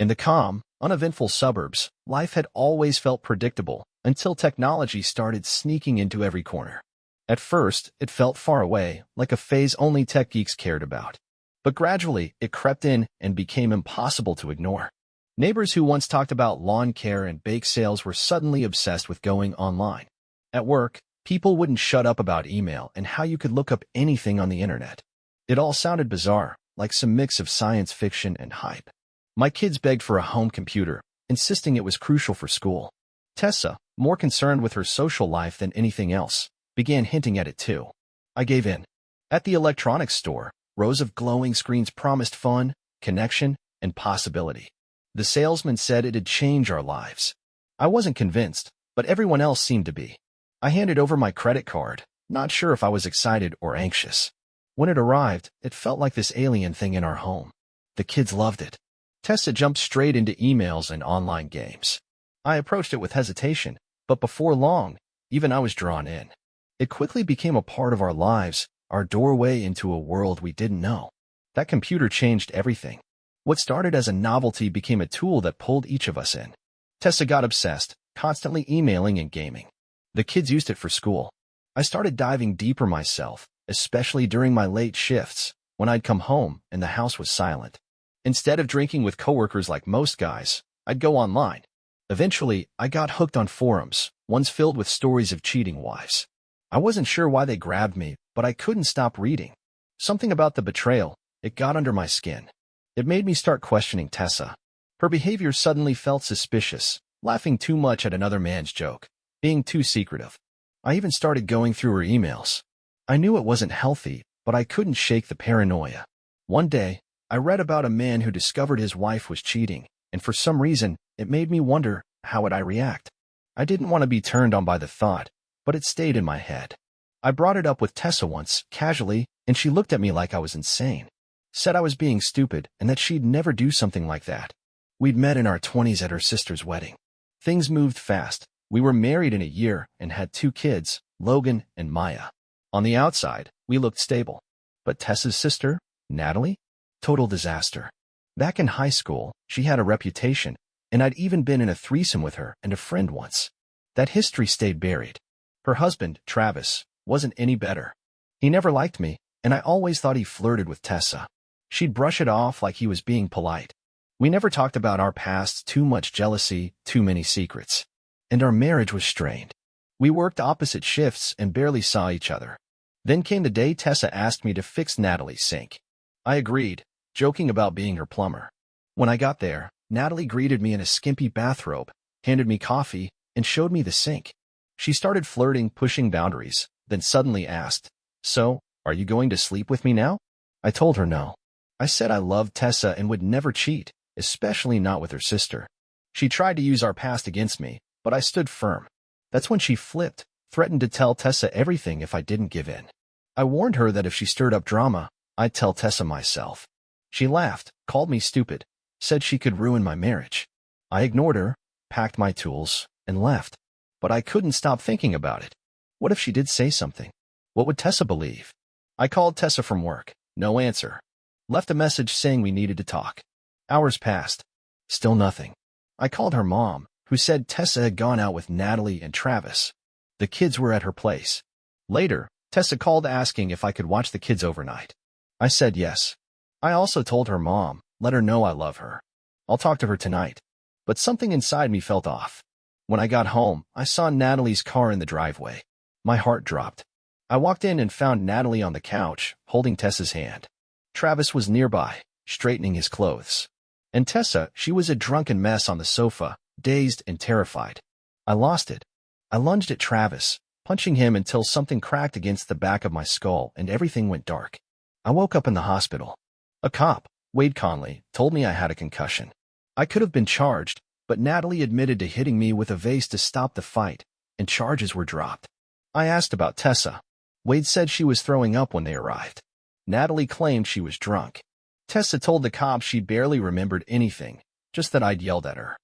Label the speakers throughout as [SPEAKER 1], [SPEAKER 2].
[SPEAKER 1] In the calm, uneventful suburbs, life had always felt predictable until technology started sneaking into every corner. At first, it felt far away, like a phase only tech geeks cared about. But gradually, it crept in and became impossible to ignore. Neighbors who once talked about lawn care and bake sales were suddenly obsessed with going online. At work, people wouldn't shut up about email and how you could look up anything on the internet. It all sounded bizarre, like some mix of science fiction and hype. My kids begged for a home computer, insisting it was crucial for school. Tessa, more concerned with her social life than anything else, began hinting at it too. I gave in. At the electronics store, rows of glowing screens promised fun, connection, and possibility. The salesman said it'd change our lives. I wasn't convinced, but everyone else seemed to be. I handed over my credit card, not sure if I was excited or anxious. When it arrived, it felt like this alien thing in our home. The kids loved it. Tessa jumped straight into emails and online games. I approached it with hesitation, but before long, even I was drawn in. It quickly became a part of our lives, our doorway into a world we didn't know. That computer changed everything. What started as a novelty became a tool that pulled each of us in. Tessa got obsessed, constantly emailing and gaming. The kids used it for school. I started diving deeper myself, especially during my late shifts, when I'd come home and the house was silent. Instead of drinking with coworkers like most guys, I'd go online. Eventually, I got hooked on forums, ones filled with stories of cheating wives. I wasn't sure why they grabbed me, but I couldn't stop reading. Something about the betrayal, it got under my skin. It made me start questioning Tessa. Her behavior suddenly felt suspicious, laughing too much at another man's joke, being too secretive. I even started going through her emails. I knew it wasn't healthy, but I couldn't shake the paranoia. One day, I read about a man who discovered his wife was cheating, and for some reason, it made me wonder, how would I react? I didn't want to be turned on by the thought, but it stayed in my head. I brought it up with Tessa once, casually, and she looked at me like I was insane. Said I was being stupid and that she'd never do something like that. We'd met in our 20s at her sister's wedding. Things moved fast. We were married in a year and had 2 kids, Logan and Maya. On the outside, we looked stable. But Tessa's sister, Natalie? Total disaster. Back in high school, she had a reputation, and I'd even been in a threesome with her and a friend once. That history stayed buried. Her husband, Travis, wasn't any better. He never liked me, and I always thought he flirted with Tessa. She'd brush it off like he was being polite. We never talked about our past, too much jealousy, too many secrets. And our marriage was strained. We worked opposite shifts and barely saw each other. Then came the day Tessa asked me to fix Natalie's sink. I agreed, joking about being her plumber. When I got there, Natalie greeted me in a skimpy bathrobe, handed me coffee, and showed me the sink. She started flirting, pushing boundaries, then suddenly asked, "So, are you going to sleep with me now?" I told her no. I said I loved Tessa and would never cheat, especially not with her sister. She tried to use our past against me, but I stood firm. That's when she flipped, threatened to tell Tessa everything if I didn't give in. I warned her that if she stirred up drama, I'd tell Tessa myself. She laughed, called me stupid, said she could ruin my marriage. I ignored her, packed my tools, and left. But I couldn't stop thinking about it. What if she did say something? What would Tessa believe? I called Tessa from work. No answer. Left a message saying we needed to talk. Hours passed. Still nothing. I called her mom, who said Tessa had gone out with Natalie and Travis. The kids were at her place. Later, Tessa called asking if I could watch the kids overnight. I said yes. I also told her mom, let her know I love her. I'll talk to her tonight. But something inside me felt off. When I got home, I saw Natalie's car in the driveway. My heart dropped. I walked in and found Natalie on the couch, holding Tessa's hand. Travis was nearby, straightening his clothes. And Tessa, she was a drunken mess on the sofa, dazed and terrified. I lost it. I lunged at Travis, punching him until something cracked against the back of my skull and everything went dark. I woke up in the hospital. A cop, Wade Conley, told me I had a concussion. I could have been charged, but Natalie admitted to hitting me with a vase to stop the fight, and charges were dropped. I asked about Tessa. Wade said she was throwing up when they arrived. Natalie claimed she was drunk. Tessa told the cops she barely remembered anything, just that I'd yelled at her.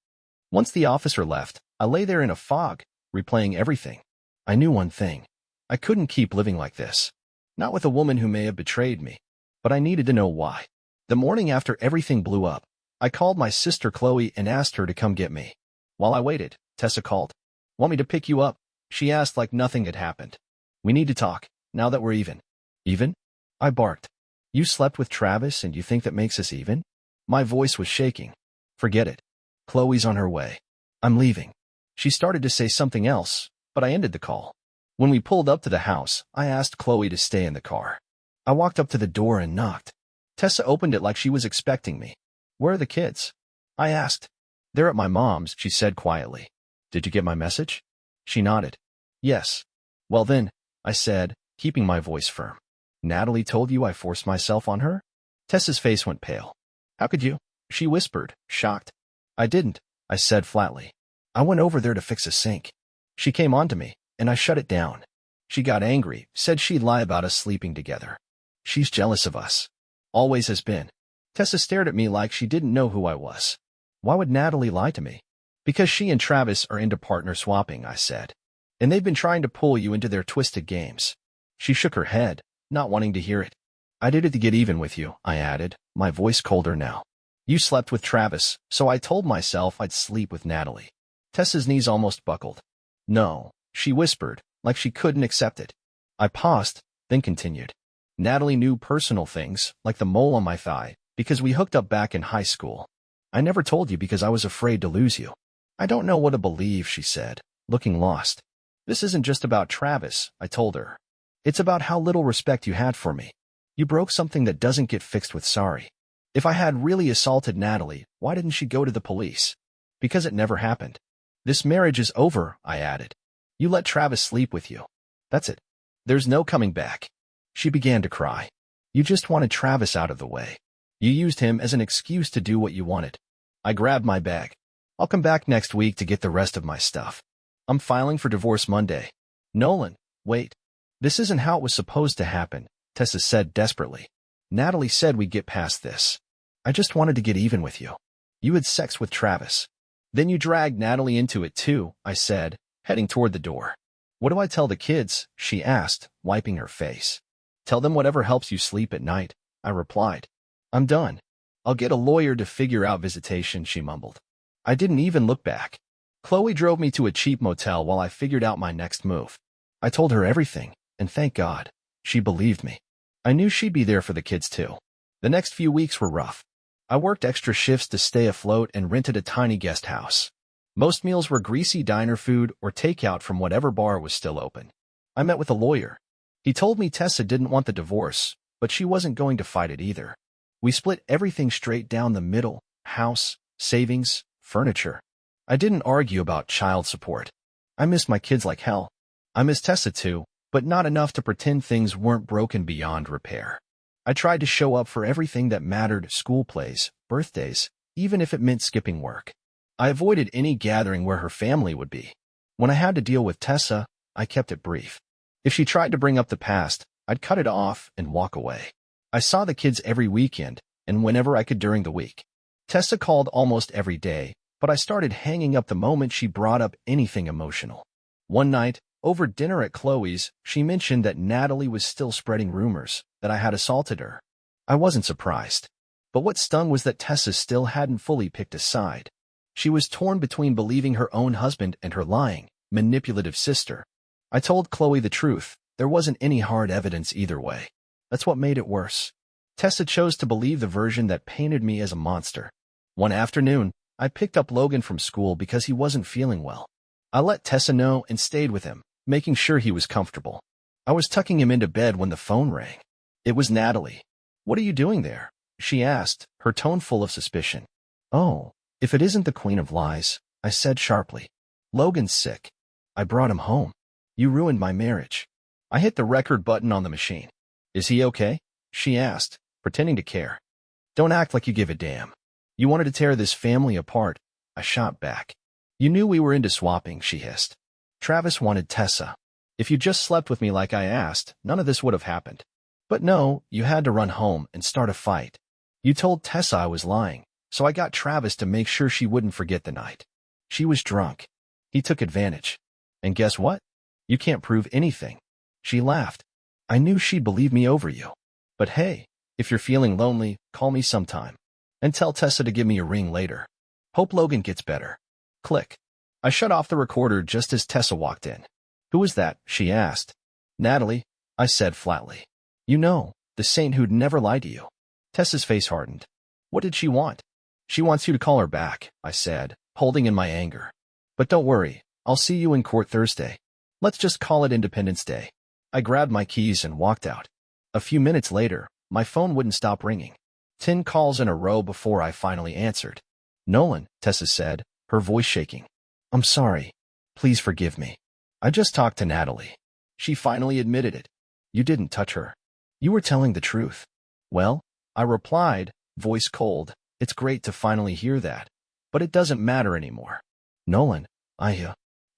[SPEAKER 1] Once the officer left, I lay there in a fog, replaying everything. I knew one thing. I couldn't keep living like this. Not with a woman who may have betrayed me. But I needed to know why. The morning after everything blew up, I called my sister Chloe and asked her to come get me. While I waited, Tessa called. Want me to pick you up? She asked like nothing had happened. We need to talk, now that we're even. Even? I barked. You slept with Travis and you think that makes us even? My voice was shaking. Forget it. Chloe's on her way. I'm leaving. She started to say something else, but I ended the call. When we pulled up to the house, I asked Chloe to stay in the car. I walked up to the door and knocked. Tessa opened it like she was expecting me. Where are the kids? I asked. They're at my mom's, she said quietly. Did you get my message? She nodded. Yes. Well then, I said, keeping my voice firm. Natalie told you I forced myself on her? Tessa's face went pale. How could you? She whispered, shocked. I didn't, I said flatly. I went over there to fix a sink. She came on to me, and I shut it down. She got angry, said she'd lie about us sleeping together. She's jealous of us. Always has been. Tessa stared at me like she didn't know who I was. Why would Natalie lie to me? Because she and Travis are into partner swapping, I said. And they've been trying to pull you into their twisted games. She shook her head, not wanting to hear it. I did it to get even with you, I added, my voice colder now. You slept with Travis, so I told myself I'd sleep with Natalie. Tessa's knees almost buckled. No, she whispered, like she couldn't accept it. I paused, then continued. Natalie knew personal things, like the mole on my thigh, because we hooked up back in high school. I never told you because I was afraid to lose you. I don't know what to believe, she said, looking lost. This isn't just about Travis, I told her. It's about how little respect you had for me. You broke something that doesn't get fixed with sorry. If I had really assaulted Natalie, why didn't she go to the police? Because it never happened. This marriage is over, I added. You let Travis sleep with you. That's it. There's no coming back. She began to cry. You just wanted Travis out of the way. You used him as an excuse to do what you wanted. I grabbed my bag. I'll come back next week to get the rest of my stuff. I'm filing for divorce Monday. Nolan, wait. This isn't how it was supposed to happen, Tessa said desperately. Natalie said we'd get past this. I just wanted to get even with you. You had sex with Travis. Then you dragged Natalie into it too, I said, heading toward the door. What do I tell the kids? She asked, wiping her face. Tell them whatever helps you sleep at night, I replied. I'm done. I'll get a lawyer to figure out visitation, she mumbled. I didn't even look back. Chloe drove me to a cheap motel while I figured out my next move. I told her everything, and thank God, she believed me. I knew she'd be there for the kids too. The next few weeks were rough. I worked extra shifts to stay afloat and rented a tiny guest house. Most meals were greasy diner food or takeout from whatever bar was still open. I met with a lawyer. He told me Tessa didn't want the divorce, but she wasn't going to fight it either. We split everything straight down the middle, house, savings, furniture. I didn't argue about child support. I missed my kids like hell. I miss Tessa too, but not enough to pretend things weren't broken beyond repair. I tried to show up for everything that mattered, school plays, birthdays, even if it meant skipping work. I avoided any gathering where her family would be. When I had to deal with Tessa, I kept it brief. If she tried to bring up the past, I'd cut it off and walk away. I saw the kids every weekend, and whenever I could during the week. Tessa called almost every day, but I started hanging up the moment she brought up anything emotional. One night, over dinner at Chloe's, she mentioned that Natalie was still spreading rumors that I had assaulted her. I wasn't surprised. But what stung was that Tessa still hadn't fully picked a side. She was torn between believing her own husband and her lying, manipulative sister. I told Chloe the truth. There wasn't any hard evidence either way. That's what made it worse. Tessa chose to believe the version that painted me as a monster. One afternoon, I picked up Logan from school because he wasn't feeling well. I let Tessa know and stayed with him, making sure he was comfortable. I was tucking him into bed when the phone rang. It was Natalie. What are you doing there? She asked, her tone full of suspicion. Oh, if it isn't the Queen of Lies, I said sharply. Logan's sick. I brought him home. You ruined my marriage. I hit the record button on the machine. Is he okay? She asked, pretending to care. Don't act like you give a damn. You wanted to tear this family apart, I shot back. You knew we were into swapping, she hissed. Travis wanted Tessa. If you just slept with me like I asked, none of this would have happened. But no, you had to run home and start a fight. You told Tessa I was lying, so I got Travis to make sure she wouldn't forget the night. She was drunk. He took advantage. And guess what? You can't prove anything. She laughed. I knew she'd believe me over you. But hey, if you're feeling lonely, call me sometime. And tell Tessa to give me a ring later. Hope Logan gets better. Click. I shut off the recorder just as Tessa walked in. Who was that? She asked. Natalie, I said flatly. You know, the saint who'd never lied to you. Tessa's face hardened. What did she want? She wants you to call her back, I said, holding in my anger. But don't worry, I'll see you in court Thursday. Let's just call it Independence Day. I grabbed my keys and walked out. A few minutes later, my phone wouldn't stop ringing. 10 calls in a row before I finally answered. Nolan, Tessa said, her voice shaking. I'm sorry. Please forgive me. I just talked to Natalie. She finally admitted it. You didn't touch her. You were telling the truth. Well, I replied, voice cold, it's great to finally hear that. But it doesn't matter anymore. Nolan,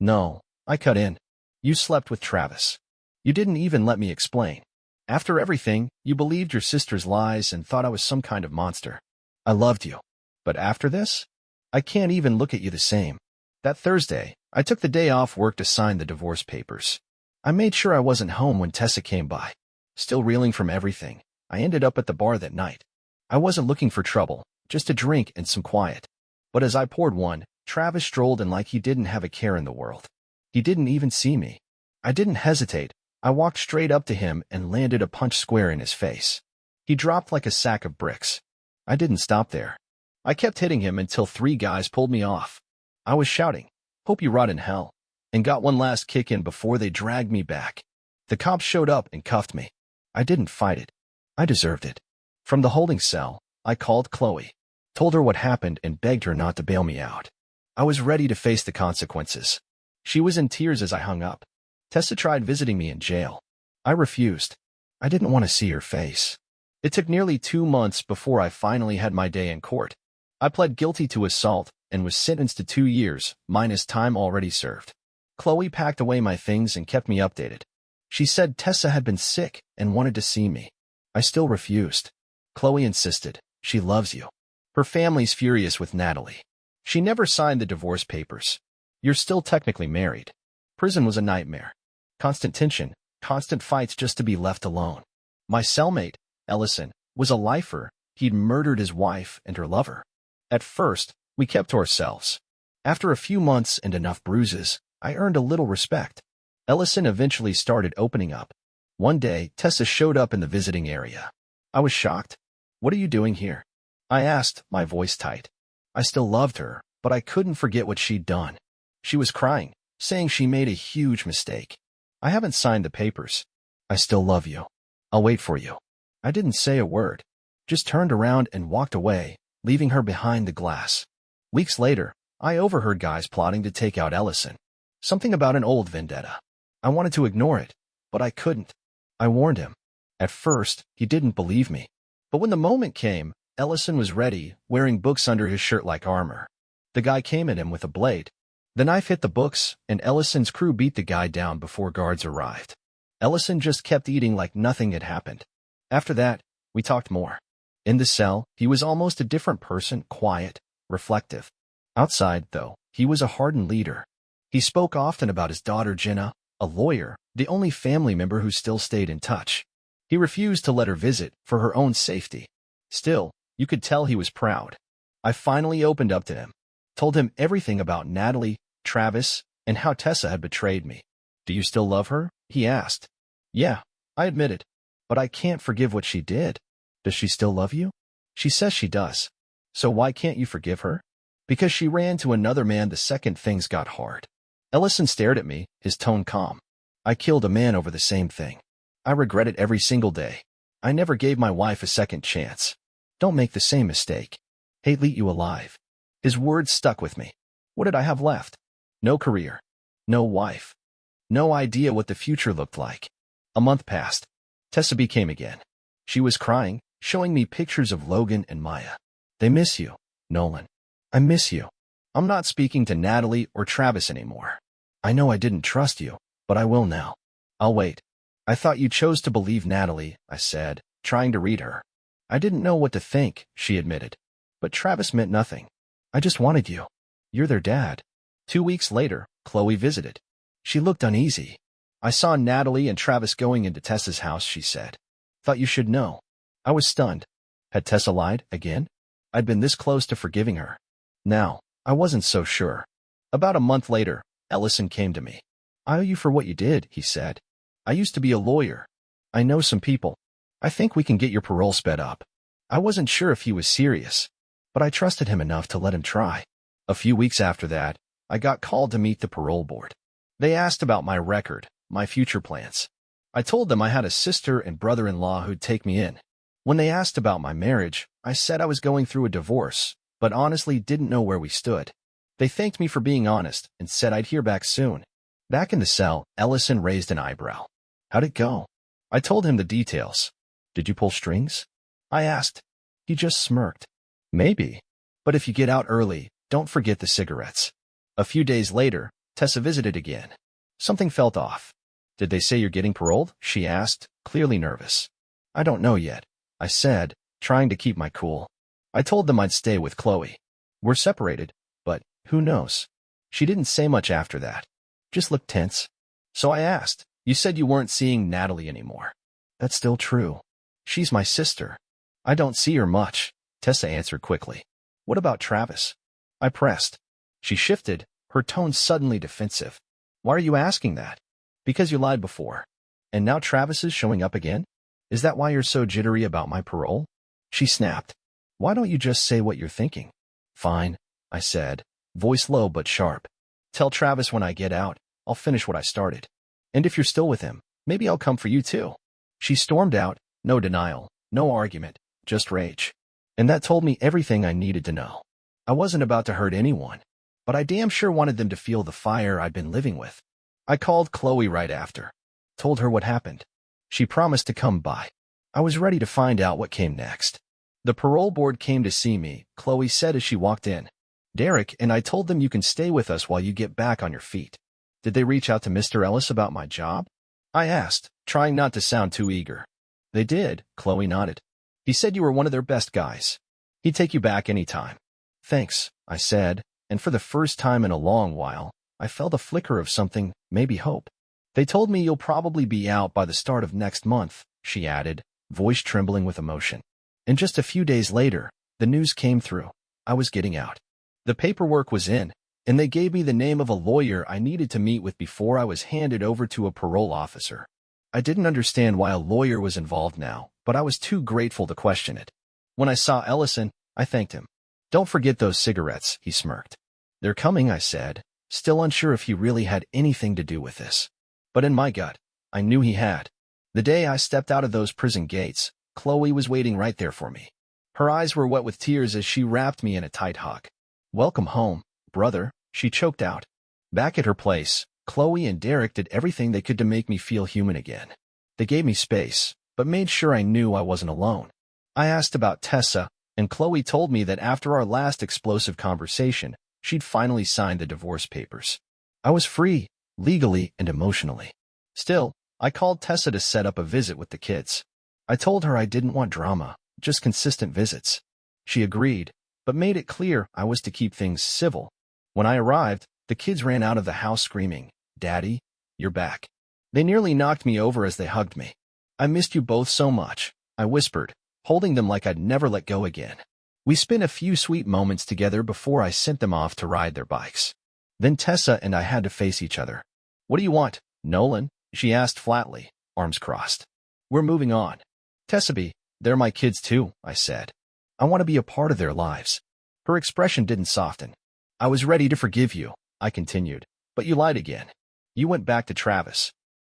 [SPEAKER 1] No, I cut in. You slept with Travis. You didn't even let me explain. After everything, you believed your sister's lies and thought I was some kind of monster. I loved you. But after this? I can't even look at you the same. That Thursday, I took the day off work to sign the divorce papers. I made sure I wasn't home when Tessa came by. Still reeling from everything, I ended up at the bar that night. I wasn't looking for trouble, just a drink and some quiet. But as I poured one, Travis strolled in like he didn't have a care in the world. He didn't even see me. I didn't hesitate. I walked straight up to him and landed a punch square in his face. He dropped like a sack of bricks. I didn't stop there. I kept hitting him until 3 guys pulled me off. I was shouting, "Hope you rot in hell," and got one last kick in before they dragged me back. The cops showed up and cuffed me. I didn't fight it. I deserved it. From the holding cell, I called Chloe, told her what happened and begged her not to bail me out. I was ready to face the consequences. She was in tears as I hung up. Tessa tried visiting me in jail. I refused. I didn't want to see her face. It took nearly 2 months before I finally had my day in court. I pled guilty to assault and was sentenced to 2 years, minus time already served. Chloe packed away my things and kept me updated. She said Tessa had been sick and wanted to see me. I still refused. Chloe insisted. She loves you. Her family's furious with Natalie. She never signed the divorce papers. You're still technically married. Prison was a nightmare. Constant tension, constant fights just to be left alone. My cellmate, Ellison, was a lifer. He'd murdered his wife and her lover. At first, we kept to ourselves. After a few months and enough bruises, I earned a little respect. Ellison eventually started opening up. One day, Tessa showed up in the visiting area. I was shocked. What are you doing here? I asked, my voice tight. I still loved her, but I couldn't forget what she'd done. She was crying, saying she made a huge mistake. I haven't signed the papers. I still love you. I'll wait for you. I didn't say a word, just turned around and walked away, leaving her behind the glass. Weeks later, I overheard guys plotting to take out Ellison. Something about an old vendetta. I wanted to ignore it, but I couldn't. I warned him. At first, he didn't believe me. But when the moment came, Ellison was ready, wearing books under his shirt like armor. The guy came at him with a blade. The knife hit the books, and Ellison's crew beat the guy down before guards arrived. Ellison just kept eating like nothing had happened. After that, we talked more. In the cell, he was almost a different person, quiet, reflective. Outside, though, he was a hardened leader. He spoke often about his daughter Jenna, a lawyer, the only family member who still stayed in touch. He refused to let her visit for her own safety. Still, you could tell he was proud. I finally opened up to him, told him everything about Natalie, Travis, and how Tessa had betrayed me. Do you still love her? He asked. Yeah, I admitted. But I can't forgive what she did. Does she still love you? She says she does. So why can't you forgive her? Because she ran to another man the second things got hard. Ellison stared at me, his tone calm. I killed a man over the same thing. I regret it every single day. I never gave my wife a second chance. Don't make the same mistake. Hate eat you alive. His words stuck with me. What did I have left? No career. No wife. No idea what the future looked like. A month passed. Tessa came again. She was crying, showing me pictures of Logan and Maya. They miss you, Nolan. I miss you. I'm not speaking to Natalie or Travis anymore. I know I didn't trust you, but I will now. I'll wait. I thought you chose to believe Natalie, I said, trying to read her. I didn't know what to think, she admitted. But Travis meant nothing. I just wanted you. You're their dad. 2 weeks later, Chloe visited. She looked uneasy. I saw Natalie and Travis going into Tessa's house, she said. Thought you should know. I was stunned. Had Tessa lied again? I'd been this close to forgiving her. Now, I wasn't so sure. About a month later, Ellison came to me. "I owe you for what you did," he said. "I used to be a lawyer. I know some people. I think we can get your parole sped up." I wasn't sure if he was serious, but I trusted him enough to let him try. A few weeks after that, I got called to meet the parole board. They asked about my record, my future plans. I told them I had a sister and brother-in-law who'd take me in. When they asked about my marriage, I said I was going through a divorce, but honestly didn't know where we stood. They thanked me for being honest and said I'd hear back soon. Back in the cell, Ellison raised an eyebrow. "How'd it go?" I told him the details. "Did you pull strings?" I asked. He just smirked. "Maybe. But if you get out early, don't forget the cigarettes." A few days later, Tessa visited again. Something felt off. "Did they say you're getting paroled?" she asked, clearly nervous. "I don't know yet," I said, trying to keep my cool. I told them I'd stay with Chloe. "We're separated, but who knows?" She didn't say much after that. Just looked tense. So I asked, "You said you weren't seeing Natalie anymore." "That's still true. She's my sister." "I don't see her much," Tessa answered quickly. "What about Travis?" I pressed. She shifted, her tone suddenly defensive. "Why are you asking that?" "Because you lied before. And now Travis is showing up again? Is that why you're so jittery about my parole?" She snapped. "Why don't you just say what you're thinking?" "Fine," I said, voice low but sharp. "Tell Travis when I get out, I'll finish what I started. And if you're still with him, maybe I'll come for you too." She stormed out, no denial, no argument, just rage. And that told me everything I needed to know. I wasn't about to hurt anyone, but I damn sure wanted them to feel the fire I'd been living with. I called Chloe right after. Told her what happened. She promised to come by. I was ready to find out what came next. The parole board came to see me, Chloe said as she walked in. "Derek and I told them you can stay with us while you get back on your feet." "Did they reach out to Mr. Ellis about my job?" I asked, trying not to sound too eager. "They did," Chloe nodded. "He said you were one of their best guys. He'd take you back anytime." "Thanks," I said, and for the first time in a long while, I felt a flicker of something, maybe hope. "They told me you'll probably be out by the start of next month," she added, voice trembling with emotion. And just a few days later, the news came through. I was getting out. The paperwork was in, and they gave me the name of a lawyer I needed to meet with before I was handed over to a parole officer. I didn't understand why a lawyer was involved now, but I was too grateful to question it. When I saw Ellison, I thanked him. "Don't forget those cigarettes," he smirked. "They're coming," I said, still unsure if he really had anything to do with this. But in my gut, I knew he had. The day I stepped out of those prison gates, Chloe was waiting right there for me. Her eyes were wet with tears as she wrapped me in a tight hug. "Welcome home, brother," she choked out. Back at her place, Chloe and Derek did everything they could to make me feel human again. They gave me space, but made sure I knew I wasn't alone. I asked about Tessa, and Chloe told me that after our last explosive conversation, she'd finally signed the divorce papers. I was free, legally and emotionally. Still, I called Tessa to set up a visit with the kids. I told her I didn't want drama, just consistent visits. She agreed, but made it clear I was to keep things civil. When I arrived, the kids ran out of the house screaming, "Daddy, you're back." They nearly knocked me over as they hugged me. "I missed you both so much," I whispered, holding them like I'd never let go again. We spent a few sweet moments together before I sent them off to ride their bikes. Then Tessa and I had to face each other. "What do you want, Nolan?" she asked flatly, arms crossed. "We're moving on." "Tessa, they're my kids too," I said. "I want to be a part of their lives." Her expression didn't soften. "I was ready to forgive you," I continued, "but you lied again. You went back to Travis.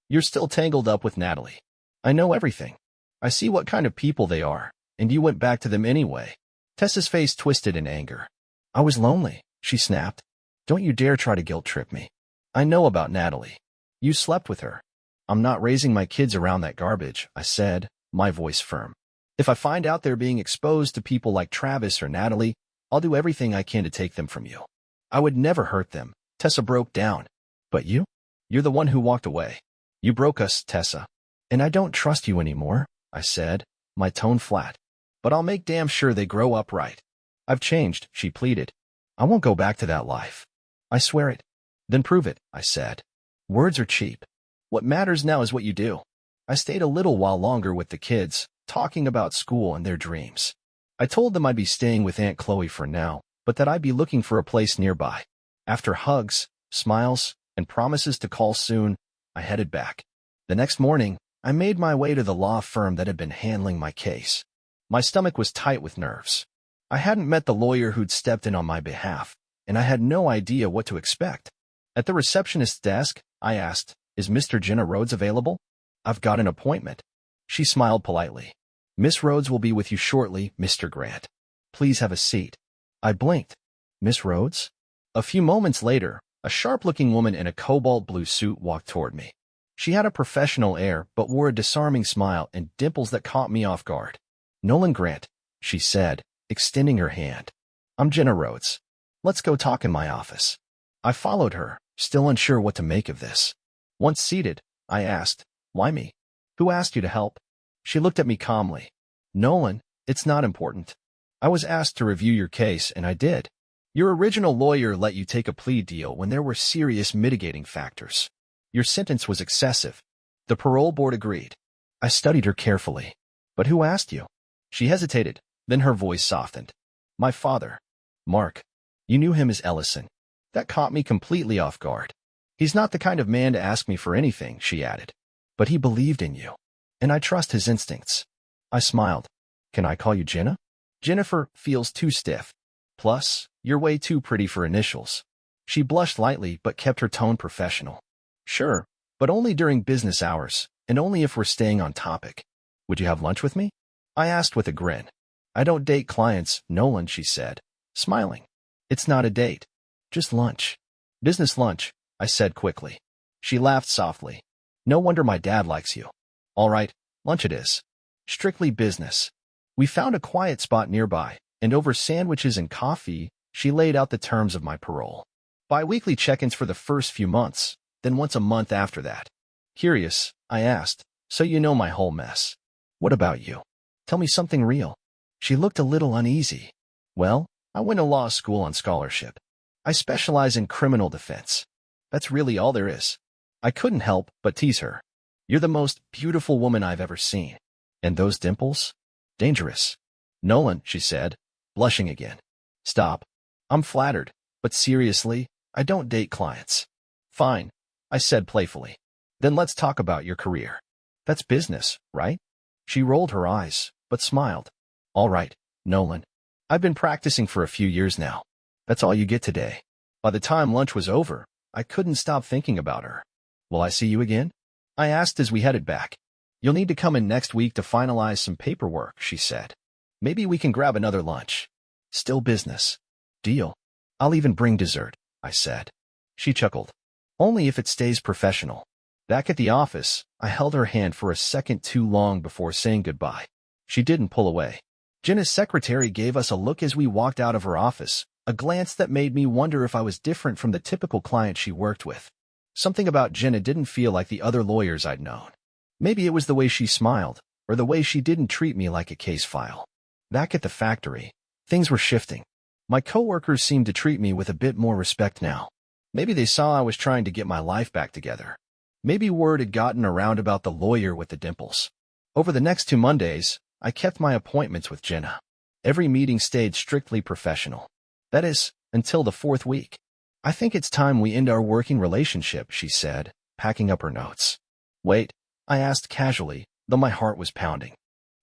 [SPEAKER 1] You're still tangled up with Natalie. I know everything. I see what kind of people they are, and you went back to them anyway." Tessa's face twisted in anger. "I was lonely," she snapped. "Don't you dare try to guilt-trip me. I know about Natalie. You slept with her." "I'm not raising my kids around that garbage," I said, my voice firm. "If I find out they're being exposed to people like Travis or Natalie, I'll do everything I can to take them from you." "I would never hurt them," Tessa broke down. "But you? You're the one who walked away. You broke us, Tessa. And I don't trust you anymore," I said, my tone flat. "But I'll make damn sure they grow up right." "I've changed," she pleaded. "I won't go back to that life. I swear it." "Then prove it," I said. "Words are cheap. What matters now is what you do." I stayed a little while longer with the kids, talking about school and their dreams. I told them I'd be staying with Aunt Chloe for now, but that I'd be looking for a place nearby. After hugs, smiles, and promises to call soon, I headed back. The next morning, I made my way to the law firm that had been handling my case. My stomach was tight with nerves. I hadn't met the lawyer who'd stepped in on my behalf, and I had no idea what to expect. At the receptionist's desk, I asked, "Is Mr. Jenna Rhodes available? I've got an appointment." She smiled politely. "Miss Rhodes will be with you shortly, Mr. Grant. Please have a seat." I blinked. Miss Rhodes? A few moments later, a sharp-looking woman in a cobalt blue suit walked toward me. She had a professional air, but wore a disarming smile and dimples that caught me off guard. "Nolan Grant," she said, extending her hand. "I'm Jenna Rhodes. Let's go talk in my office." I followed her, still unsure what to make of this. Once seated, I asked, "Why me? Who asked you to help?" She looked at me calmly. "Nolan, it's not important. I was asked to review your case, and I did. Your original lawyer let you take a plea deal when there were serious mitigating factors. Your sentence was excessive. The parole board agreed." I studied her carefully. "But who asked you?" She hesitated, then her voice softened. "My father. Mark. You knew him as Ellison." That caught me completely off guard. "He's not the kind of man to ask me for anything," she added. "But he believed in you, and I trust his instincts." I smiled. "Can I call you Jenna? Jennifer feels too stiff. Plus, you're way too pretty for initials." She blushed lightly but kept her tone professional. "Sure, but only during business hours, and only if we're staying on topic. Would you have lunch with me?" I asked with a grin. "I don't date clients, Nolan," she said, smiling. "It's not a date. Just lunch." "Business lunch," I said quickly. She laughed softly. "No wonder my dad likes you." "All right, lunch it is. Strictly business." We found a quiet spot nearby, and over sandwiches and coffee, she laid out the terms of my parole. Bi-weekly check-ins for the first few months, then once a month after that. "Curious," I asked, "so you know my whole mess. What about you? Tell me something real." She looked a little uneasy. "Well, I went to law school on scholarship. I specialize in criminal defense. That's really all there is." I couldn't help but tease her. "You're the most beautiful woman I've ever seen. And those dimples? Dangerous." "Nolan," she said, blushing again. "Stop. I'm flattered, but seriously, I don't date clients." "Fine," I said playfully. "Then let's talk about your career. That's business, right?" She rolled her eyes, but smiled. "All right, Nolan. I've been practicing for a few years now. That's all you get today." By the time lunch was over, I couldn't stop thinking about her. "Will I see you again?" I asked as we headed back. "You'll need to come in next week to finalize some paperwork," she said. "Maybe we can grab another lunch." "Still business." "Deal. I'll even bring dessert," I said. She chuckled. "Only if it stays professional." Back at the office, I held her hand for a second too long before saying goodbye. She didn't pull away. Jenna's secretary gave us a look as we walked out of her office, a glance that made me wonder if I was different from the typical client she worked with. Something about Jenna didn't feel like the other lawyers I'd known. Maybe it was the way she smiled, or the way she didn't treat me like a case file. Back at the factory, things were shifting. My coworkers seemed to treat me with a bit more respect now. Maybe they saw I was trying to get my life back together. Maybe word had gotten around about the lawyer with the dimples. Over the next 2 Mondays, I kept my appointments with Jenna. Every meeting stayed strictly professional. That is, until the 4th week. "I think it's time we end our working relationship," she said, packing up her notes. "Wait," I asked casually, though my heart was pounding.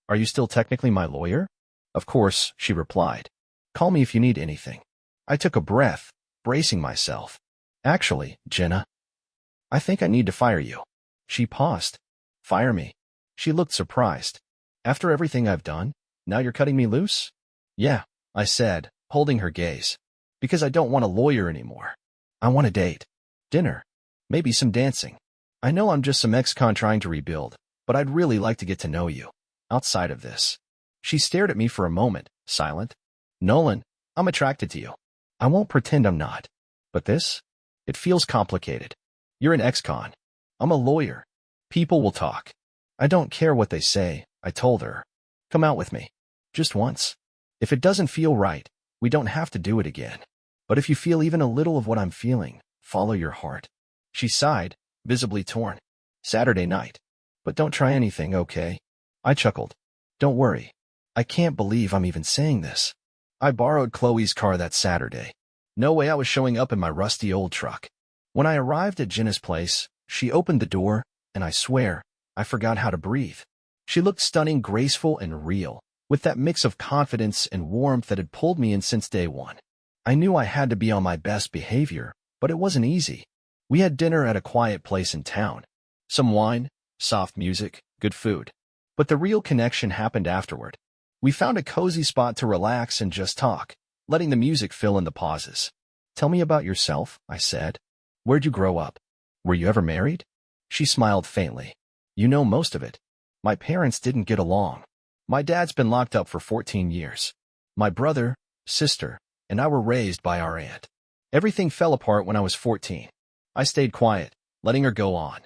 [SPEAKER 1] "Are you still technically my lawyer?" "Of course," she replied. "Call me if you need anything." I took a breath, bracing myself. "Actually, Jenna, I think I need to fire you." She paused. "Fire me?" She looked surprised. "After everything I've done, now you're cutting me loose?" "Yeah," I said, holding her gaze. "Because I don't want a lawyer anymore. I want a date. Dinner. Maybe some dancing. I know I'm just some ex-con trying to rebuild, but I'd really like to get to know you. Outside of this." She stared at me for a moment, silent. "Nolan, I'm attracted to you. I won't pretend I'm not. But this? It feels complicated. You're an ex-con. I'm a lawyer. People will talk. I don't care what they say," I told her. "Come out with me. Just once. If it doesn't feel right, we don't have to do it again. But if you feel even a little of what I'm feeling, follow your heart." She sighed, visibly torn. "Saturday night. But don't try anything, okay?" I chuckled. "Don't worry. I can't believe I'm even saying this. I borrowed Chloe's car that Saturday. No way I was showing up in my rusty old truck. When I arrived at Jenna's place, she opened the door, and I swear, I forgot how to breathe. She looked stunning, graceful, and real, with that mix of confidence and warmth that had pulled me in since day one. I knew I had to be on my best behavior, but it wasn't easy. We had dinner at a quiet place in town. Some wine, soft music, good food. But the real connection happened afterward. We found a cozy spot to relax and just talk, letting the music fill in the pauses. Tell me about yourself, I said. Where'd you grow up? Were you ever married? She smiled faintly. You know most of it. My parents didn't get along. My dad's been locked up for 14 years. My brother, sister, and I were raised by our aunt. Everything fell apart when I was 14. I stayed quiet, letting her go on.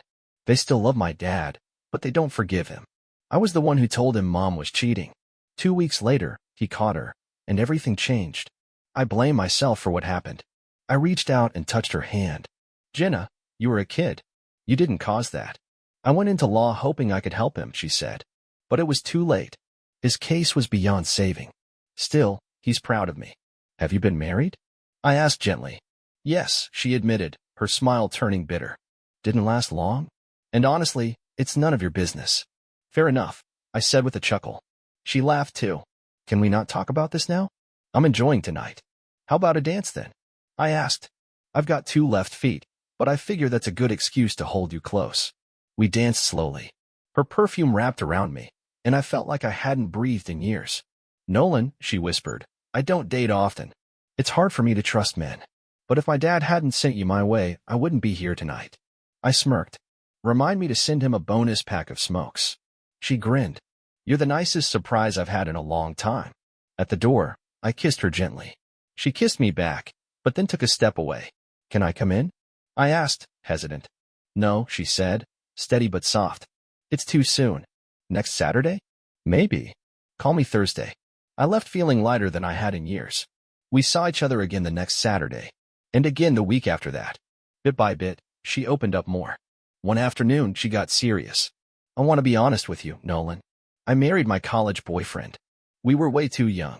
[SPEAKER 1] They still love my dad, but they don't forgive him. I was the one who told him Mom was cheating. 2 weeks later, he caught her, and everything changed. I blame myself for what happened. I reached out and touched her hand. Jenna, you were a kid. You didn't cause that. I went into law hoping I could help him, she said. But it was too late. His case was beyond saving. Still, he's proud of me. Have you been married? I asked gently. Yes, she admitted, her smile turning bitter. Didn't last long? And honestly, it's none of your business. Fair enough, I said with a chuckle. She laughed too. Can we not talk about this now? I'm enjoying tonight. How about a dance then? I asked. I've got 2 left feet, but I figure that's a good excuse to hold you close. We danced slowly. Her perfume wrapped around me, and I felt like I hadn't breathed in years. Nolan, she whispered, I don't date often. It's hard for me to trust men. But if my dad hadn't sent you my way, I wouldn't be here tonight. I smirked. Remind me to send him a bonus pack of smokes. She grinned. You're the nicest surprise I've had in a long time. At the door, I kissed her gently. She kissed me back, but then took a step away. Can I come in? I asked, hesitant. No, she said, steady but soft. It's too soon. Next Saturday? Maybe. Call me Thursday. I left feeling lighter than I had in years. We saw each other again the next Saturday, and again the week after that. Bit by bit, she opened up more. One afternoon, she got serious. I want to be honest with you, Nolan. I married my college boyfriend. We were way too young.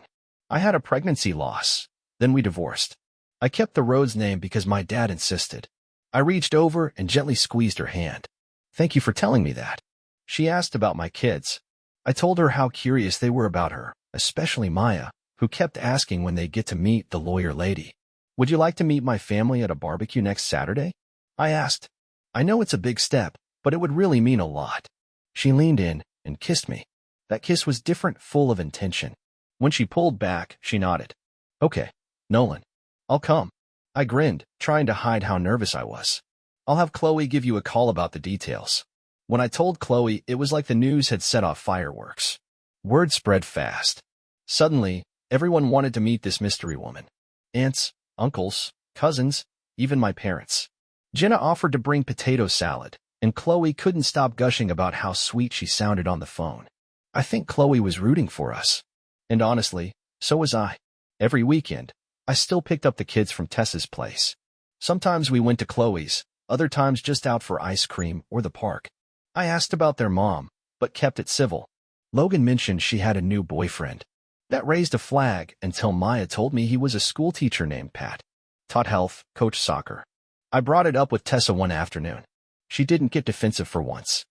[SPEAKER 1] I had a pregnancy loss. Then we divorced. I kept the Rhodes name because my dad insisted. I reached over and gently squeezed her hand. Thank you for telling me that. She asked about my kids. I told her how curious they were about her, especially Maya, who kept asking when they'd get to meet the lawyer lady. Would you like to meet my family at a barbecue next Saturday? I asked. I know it's a big step, but it would really mean a lot. She leaned in and kissed me. That kiss was different, full of intention. When she pulled back, she nodded. Okay, Nolan. I'll come. I grinned, trying to hide how nervous I was. I'll have Chloe give you a call about the details. When I told Chloe, it was like the news had set off fireworks. Word spread fast. Suddenly, everyone wanted to meet this mystery woman. Aunts, uncles, cousins, even my parents. Jenna offered to bring potato salad, and Chloe couldn't stop gushing about how sweet she sounded on the phone. I think Chloe was rooting for us. And honestly, so was I. Every weekend, I still picked up the kids from Tessa's place. Sometimes we went to Chloe's, other times just out for ice cream or the park. I asked about their mom, but kept it civil. Logan mentioned she had a new boyfriend. That raised a flag until Maya told me he was a school teacher named Pat. Taught health, coached soccer. I brought it up with Tessa one afternoon. She didn't get defensive for once.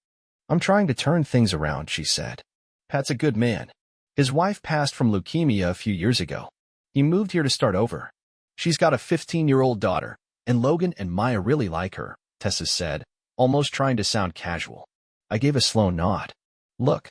[SPEAKER 1] I'm trying to turn things around, she said. Pat's a good man. His wife passed from leukemia a few years ago. He moved here to start over. She's got a 15-year-old daughter, and Logan and Maya really like her, Tessa said, almost trying to sound casual. I gave a slow nod. Look,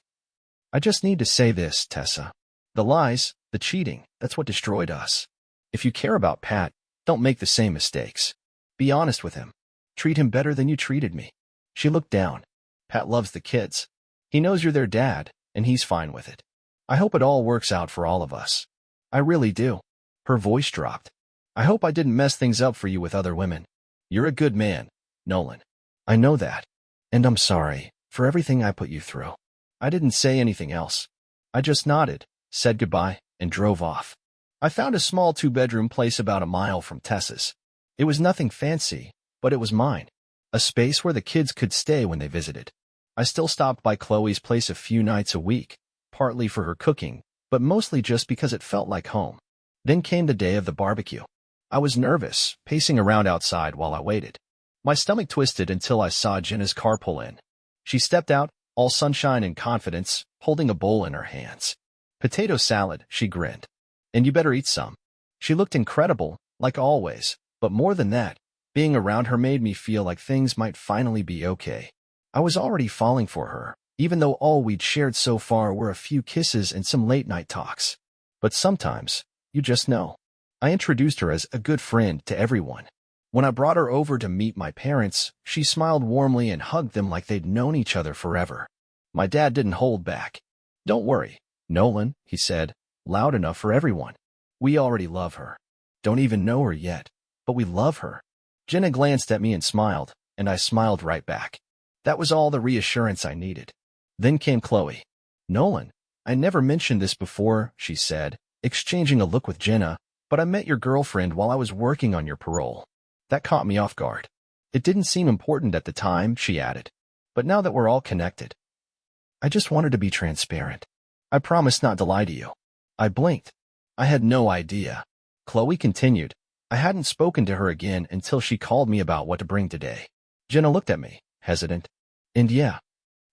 [SPEAKER 1] I just need to say this, Tessa. The lies, the cheating, that's what destroyed us. If you care about Pat, don't make the same mistakes. Be honest with him. Treat him better than you treated me. She looked down. Pat loves the kids. He knows you're their dad, and he's fine with it. I hope it all works out for all of us. I really do. Her voice dropped. I hope I didn't mess things up for you with other women. You're a good man, Nolan. I know that. And I'm sorry for everything I put you through. I didn't say anything else. I just nodded, said goodbye, and drove off. I found a small 2-bedroom place about a mile from Tessa's. It was nothing fancy, but it was mine. A space where the kids could stay when they visited. I still stopped by Chloe's place a few nights a week, partly for her cooking, but mostly just because it felt like home. Then came the day of the barbecue. I was nervous, pacing around outside while I waited. My stomach twisted until I saw Jenna's car pull in. She stepped out, all sunshine and confidence, holding a bowl in her hands. "Potato salad," she grinned. "And you better eat some." She looked incredible, like always, but more than that, being around her made me feel like things might finally be okay. I was already falling for her, even though all we'd shared so far were a few kisses and some late-night talks. But sometimes, you just know. I introduced her as a good friend to everyone. When I brought her over to meet my parents, she smiled warmly and hugged them like they'd known each other forever. My dad didn't hold back. "Don't worry, Nolan," he said, loud enough for everyone. "We already love her. Don't even know her yet, but we love her." Jenna glanced at me and smiled, and I smiled right back. That was all the reassurance I needed. Then came Chloe. "Nolan, I never mentioned this before," she said, exchanging a look with Jenna, "but I met your girlfriend while I was working on your parole." That caught me off guard. "It didn't seem important at the time," she added. "But now that we're all connected, I just wanted to be transparent. I promised not to lie to you." I blinked. I had no idea. Chloe continued. "I hadn't spoken to her again until she called me about what to bring today." Jenna looked at me, hesitant. "And yeah,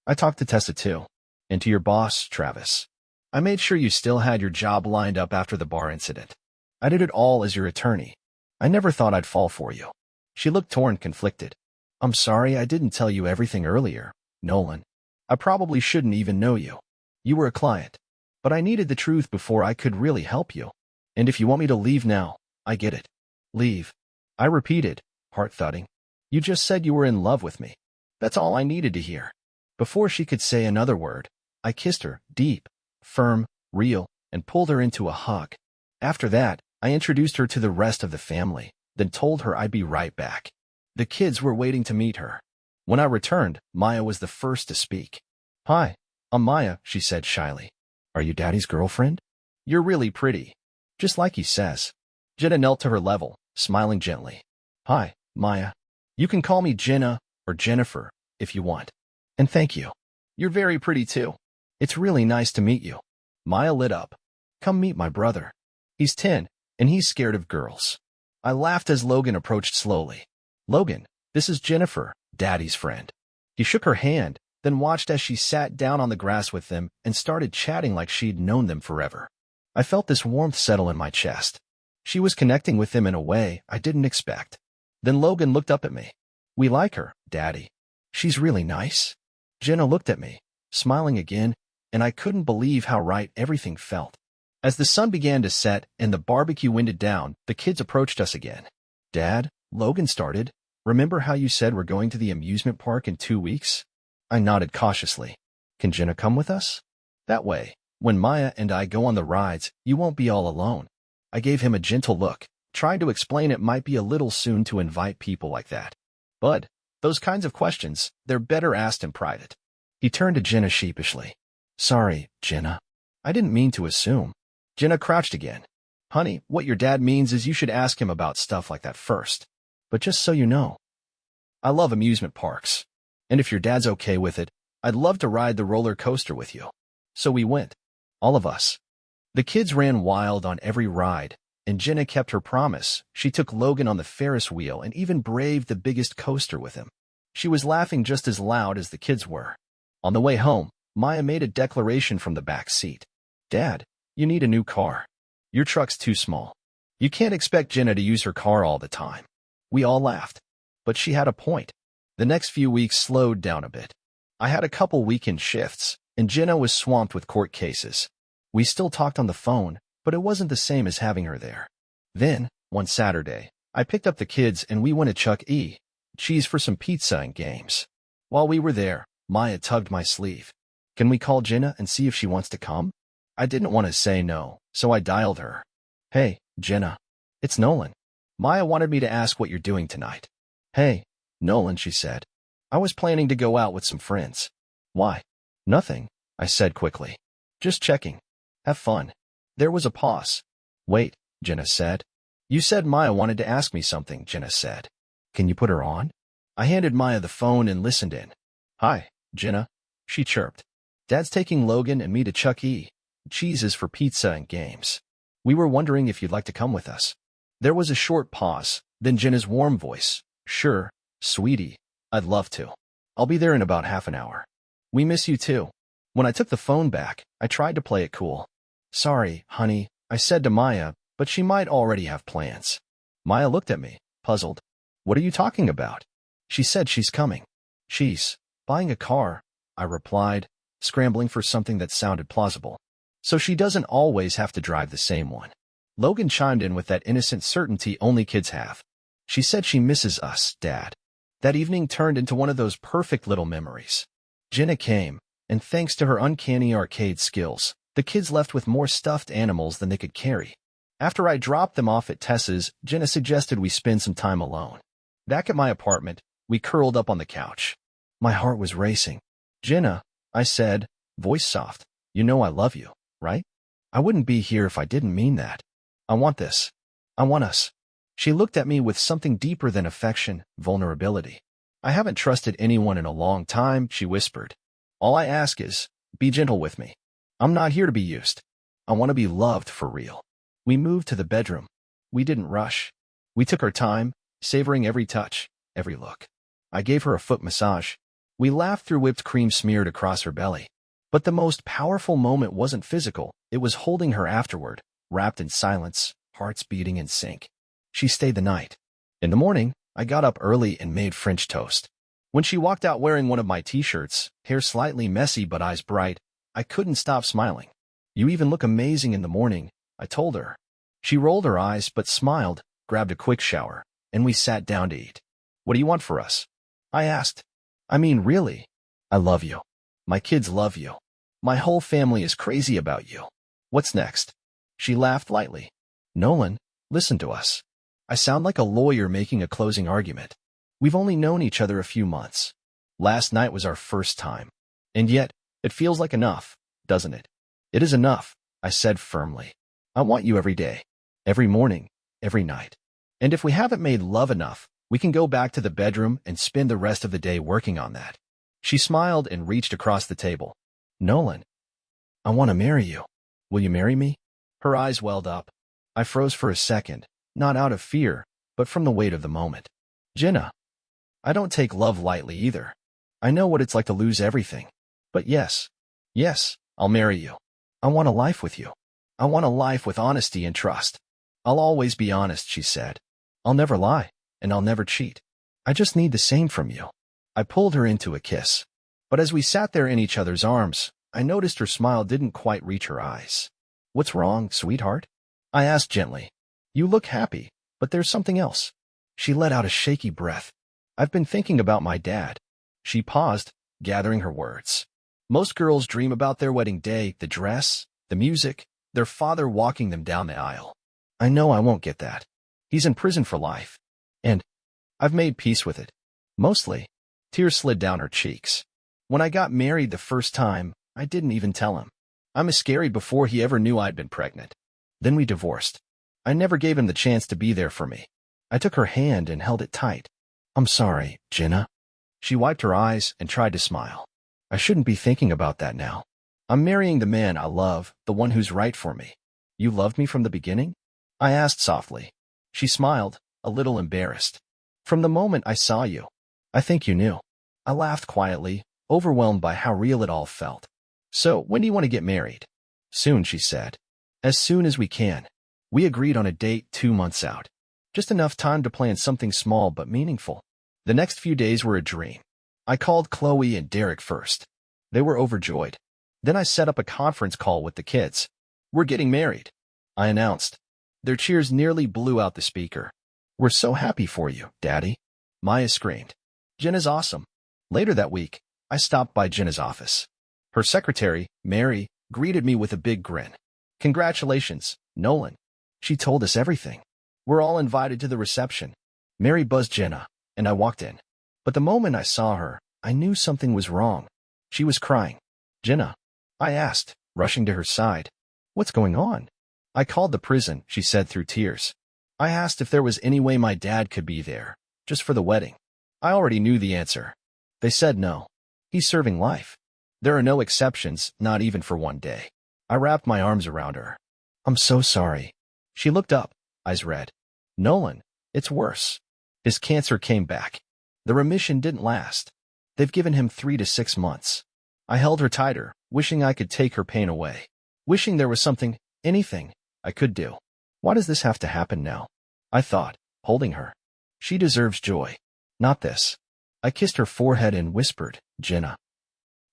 [SPEAKER 1] I talked to Tessa too. And to your boss, Travis. I made sure you still had your job lined up after the bar incident. I did it all as your attorney. I never thought I'd fall for you." She looked torn, conflicted. "I'm sorry I didn't tell you everything earlier, Nolan. I probably shouldn't even know you. You were a client. But I needed the truth before I could really help you. And if you want me to leave now, I get it." "Leave?" I repeated, heart thudding. "You just said you were in love with me. That's all I needed to hear." Before she could say another word, I kissed her, deep, firm, real, and pulled her into a hug. After that, I introduced her to the rest of the family, then told her I'd be right back. The kids were waiting to meet her. When I returned, Maya was the first to speak. "Hi, I'm Maya," she said shyly. "Are you Daddy's girlfriend? You're really pretty. Just like he says." Jenna knelt to her level, smiling gently. "Hi, Maya. You can call me Jenna or Jennifer if you want. And thank you. You're very pretty too. It's really nice to meet you." Maya lit up. "Come meet my brother. He's 10, and he's scared of girls." I laughed as Logan approached slowly. "Logan, this is Jennifer, Daddy's friend." He shook her hand, then watched as she sat down on the grass with them and started chatting like she'd known them forever. I felt this warmth settle in my chest. She was connecting with them in a way I didn't expect. Then Logan looked up at me. "We like her, Daddy. She's really nice." Jenna looked at me, smiling again, and I couldn't believe how right everything felt. As the sun began to set and the barbecue winded down, the kids approached us again. "Dad," Logan started, "remember how you said we're going to the amusement park in 2 weeks?" I nodded cautiously. "Can Jenna come with us? That way, when Maya and I go on the rides, you won't be all alone." I gave him a gentle look, trying to explain it might be a little soon to invite people like that. But those kinds of questions, they're better asked in private. He turned to Jenna sheepishly. "Sorry, Jenna. I didn't mean to assume." Jenna crouched again. "Honey, what your dad means is you should ask him about stuff like that first. But just so you know, I love amusement parks. And if your dad's okay with it, I'd love to ride the roller coaster with you." So we went. All of us. The kids ran wild on every ride, and Jenna kept her promise. She took Logan on the Ferris wheel and even braved the biggest coaster with him. She was laughing just as loud as the kids were. On the way home, Maya made a declaration from the back seat. "Dad, you need a new car. Your truck's too small. You can't expect Jenna to use her car all the time." We all laughed. But she had a point. The next few weeks slowed down a bit. I had a couple weekend shifts, and Jenna was swamped with court cases. We still talked on the phone, but it wasn't the same as having her there. Then, one Saturday, I picked up the kids and we went to Chuck E. Cheese for some pizza and games. While we were there, Maya tugged my sleeve. "Can we call Jenna and see if she wants to come?" I didn't want to say no, so I dialed her. "Hey, Jenna. It's Nolan. Maya wanted me to ask what you're doing tonight." "Hey, Nolan," she said. "I was planning to go out with some friends." "Why?" "Nothing," I said quickly. "Just checking. Have fun." There was a pause. "Wait," Jenna said. "You said Maya wanted to ask me something," Jenna said. "Can you put her on?" I handed Maya the phone and listened in. "Hi, Jenna," she chirped. "Dad's taking Logan and me to Chuck E. cheeses for pizza and games. We were wondering if you'd like to come with us. There was a short pause, then Jenna's warm voice. Sure, sweetie, I'd love to. I'll be there in about half an hour. We miss you too. When I took the phone back, I tried to play it cool. Sorry, honey, I said to Maya, but she might already have plans. Maya looked at me, puzzled. What are you talking about? She said she's coming. She's buying a car, I replied, scrambling for something that sounded plausible. So she doesn't always have to drive the same one. Logan chimed in with that innocent certainty only kids have. She said she misses us, Dad. That evening turned into one of those perfect little memories. Jenna came, and thanks to her uncanny arcade skills, the kids left with more stuffed animals than they could carry. After I dropped them off at Tessa's, Jenna suggested we spend some time alone. Back at my apartment, we curled up on the couch. My heart was racing. Jenna, I said, voice soft, you know I love you, right? I wouldn't be here if I didn't mean that. I want this. I want us. She looked at me with something deeper than affection, vulnerability. I haven't trusted anyone in a long time, she whispered. All I ask is, be gentle with me. I'm not here to be used. I want to be loved for real. We moved to the bedroom. We didn't rush. We took our time, savoring every touch, every look. I gave her a foot massage. We laughed through whipped cream smeared across her belly. But the most powerful moment wasn't physical, it was holding her afterward, wrapped in silence, hearts beating in sync. She stayed the night. In the morning, I got up early and made French toast. When she walked out wearing one of my t-shirts, hair slightly messy but eyes bright, I couldn't stop smiling. You even look amazing in the morning, I told her. She rolled her eyes but smiled, grabbed a quick shower, and we sat down to eat. What do you want for us? I asked. I mean, really? I love you. My kids love you. My whole family is crazy about you. What's next? She laughed lightly. Nolan, listen to us. I sound like a lawyer making a closing argument. We've only known each other a few months. Last night was our first time. And yet, it feels like enough, doesn't it? It is enough, I said firmly. I want you every day, every morning, every night. And if we haven't made love enough, we can go back to the bedroom and spend the rest of the day working on that. She smiled and reached across the table. Nolan, I want to marry you. Will you marry me? Her eyes welled up. I froze for a second, not out of fear, but from the weight of the moment. Jenna, I don't take love lightly either. I know what it's like to lose everything. But yes, I'll marry you. I want a life with you. I want a life with honesty and trust. I'll always be honest, she said. I'll never lie, and I'll never cheat. I just need the same from you. I pulled her into a kiss. But as we sat there in each other's arms, I noticed her smile didn't quite reach her eyes. What's wrong, sweetheart? I asked gently. You look happy, but there's something else. She let out a shaky breath. I've been thinking about my dad. She paused, gathering her words. Most girls dream about their wedding day, the dress, the music, their father walking them down the aisle. I know I won't get that. He's in prison for life. And I've made peace with it. Mostly. Tears slid down her cheeks. When I got married the first time, I didn't even tell him. I miscarried before he ever knew I'd been pregnant. Then we divorced. I never gave him the chance to be there for me. I took her hand and held it tight. I'm sorry, Jenna. She wiped her eyes and tried to smile. I shouldn't be thinking about that now. I'm marrying the man I love, the one who's right for me. You loved me from the beginning? I asked softly. She smiled, a little embarrassed. From the moment I saw you. I think you knew. I laughed quietly, overwhelmed by how real it all felt. So, when do you want to get married? Soon, she said. As soon as we can. We agreed on a date 2 months out. Just enough time to plan something small but meaningful. The next few days were a dream. I called Chloe and Derek first. They were overjoyed. Then I set up a conference call with the kids. We're getting married, I announced. Their cheers nearly blew out the speaker. We're so happy for you, Daddy. Maya screamed. Jenna's awesome. Later that week, I stopped by Jenna's office. Her secretary, Mary, greeted me with a big grin. Congratulations, Nolan. She told us everything. We're all invited to the reception. Mary buzzed Jenna, and I walked in. But the moment I saw her, I knew something was wrong. She was crying. Jenna, I asked, rushing to her side. What's going on? I called the prison, she said through tears. I asked if there was any way my dad could be there, just for the wedding. I already knew the answer. They said no. He's serving life. There are no exceptions, not even for one day. I wrapped my arms around her. I'm so sorry. She looked up, eyes red. Nolan, it's worse. His cancer came back. The remission didn't last. They've given him 3 to 6 months. I held her tighter, wishing I could take her pain away. Wishing there was something, anything, I could do. Why does this have to happen now? I thought, holding her. She deserves joy. Not this. I kissed her forehead and whispered, Jenna.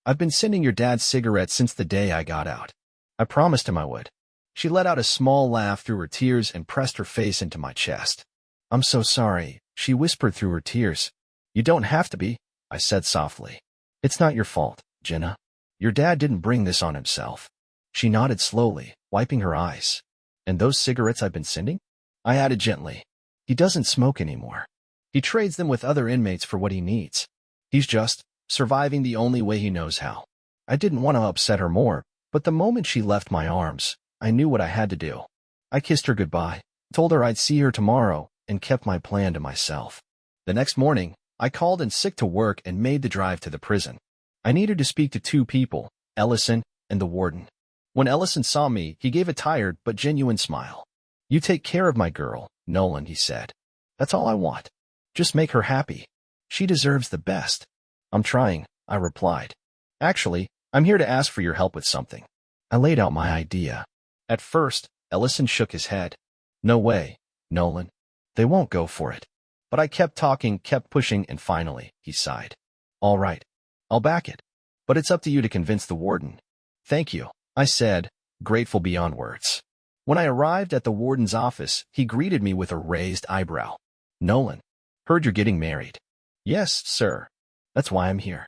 [SPEAKER 1] I've been sending your dad cigarettes since the day I got out. I promised him I would. She let out a small laugh through her tears and pressed her face into my chest. I'm so sorry, she whispered through her tears. You don't have to be, I said softly. It's not your fault, Jenna. Your dad didn't bring this on himself. She nodded slowly, wiping her eyes. And those cigarettes I've been sending? I added gently. He doesn't smoke anymore. He trades them with other inmates for what he needs. He's just surviving the only way he knows how. I didn't want to upset her more, but the moment she left my arms, I knew what I had to do. I kissed her goodbye, told her I'd see her tomorrow, and kept my plan to myself. The next morning, I called in sick to work and made the drive to the prison. I needed to speak to 2 people, Ellison and the warden. When Ellison saw me, he gave a tired but genuine smile. You take care of my girl, Nolan, he said. That's all I want. Just make her happy. She deserves the best. I'm trying, I replied. Actually, I'm here to ask for your help with something. I laid out my idea. At first, Ellison shook his head. No way, Nolan. They won't go for it. But I kept talking, kept pushing, and finally, he sighed. All right, I'll back it. But it's up to you to convince the warden. Thank you, I said, grateful beyond words. When I arrived at the warden's office, he greeted me with a raised eyebrow. Nolan, heard you're getting married. Yes, sir. That's why I'm here.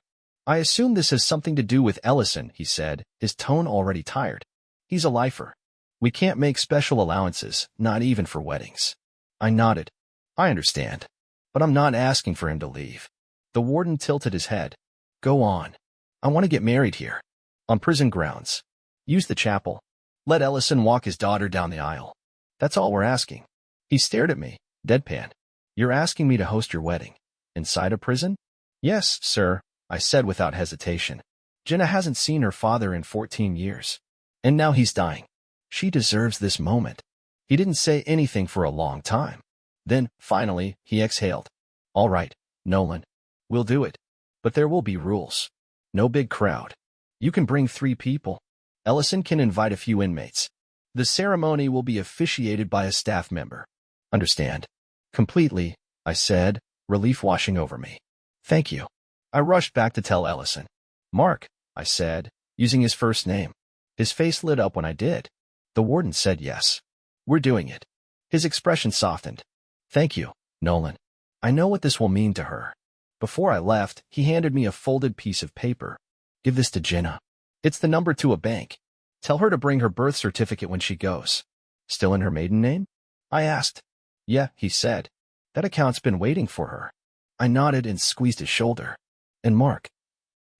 [SPEAKER 1] I assume this has something to do with Ellison, he said, his tone already tired. He's a lifer. We can't make special allowances, not even for weddings. I nodded. I understand. But I'm not asking for him to leave. The warden tilted his head. Go on. I want to get married here. On prison grounds. Use the chapel. Let Ellison walk his daughter down the aisle. That's all we're asking. He stared at me, deadpan. You're asking me to host your wedding? Inside a prison? Yes, sir, I said without hesitation. Jenna hasn't seen her father in 14 years. And now he's dying. She deserves this moment. He didn't say anything for a long time. Then, finally, he exhaled. All right, Nolan. We'll do it. But there will be rules. No big crowd. You can bring 3 people. Ellison can invite a few inmates. The ceremony will be officiated by a staff member. Understand? Completely, I said, relief washing over me. Thank you. I rushed back to tell Ellison. Mark, I said, using his first name. His face lit up when I did. The warden said yes. We're doing it. His expression softened. Thank you, Nolan. I know what this will mean to her. Before I left, he handed me a folded piece of paper. Give this to Jenna. It's the number to a bank. Tell her to bring her birth certificate when she goes. Still in her maiden name? I asked. Yeah, he said. That account's been waiting for her. I nodded and squeezed his shoulder. And Mark.